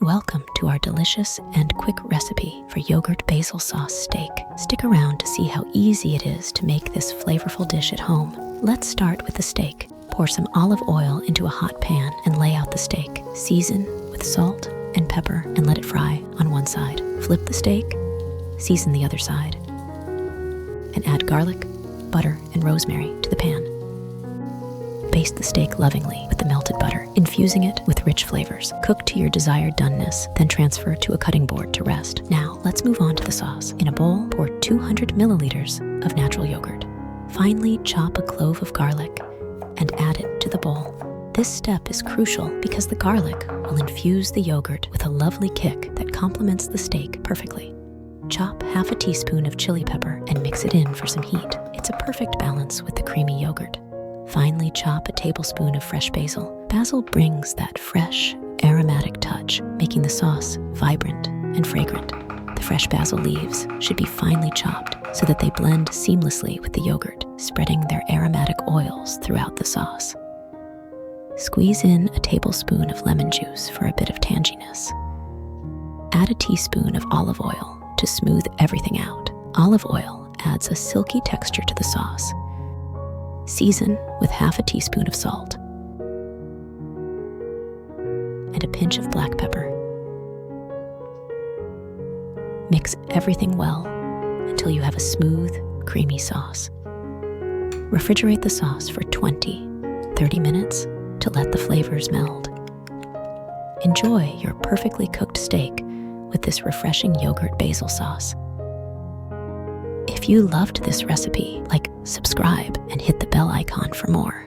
Welcome to our delicious and quick recipe for yogurt basil sauce steak. Stick around to see how easy it is to make this flavorful dish at home. Let's start with the steak. Pour some olive oil into a hot pan and lay out the steak. Season with salt and pepper and let it fry on one side. Flip the steak, season the other side, and add garlic, butter, and rosemary to the pan. Baste the steak lovingly with the melted butter, infusing it with rich flavors. Cook to your desired doneness, then transfer to a cutting board to rest. Now, let's move on to the sauce. In a bowl, pour 200 milliliters of natural yogurt. Finely chop a clove of garlic and add it to the bowl. This step is crucial because the garlic will infuse the yogurt with a lovely kick that complements the steak perfectly. Chop half a teaspoon of chili pepper and mix it in for some heat. It's a perfect balance with the creamy yogurt. Finely chop a tablespoon of fresh basil. Basil brings that fresh, aromatic touch, making the sauce vibrant and fragrant. The fresh basil leaves should be finely chopped so that they blend seamlessly with the yogurt, spreading their aromatic oils throughout the sauce. Squeeze in a tablespoon of lemon juice for a bit of tanginess. Add a teaspoon of olive oil to smooth everything out. Olive oil adds a silky texture to the sauce. Season with half a teaspoon of salt and a pinch of black pepper. Mix everything well until you have a smooth, creamy sauce. Refrigerate the sauce for 20-30 minutes to let the flavors meld. Enjoy your perfectly cooked steak with this refreshing yogurt basil sauce. If you loved this recipe, subscribe and hit the bell icon for more.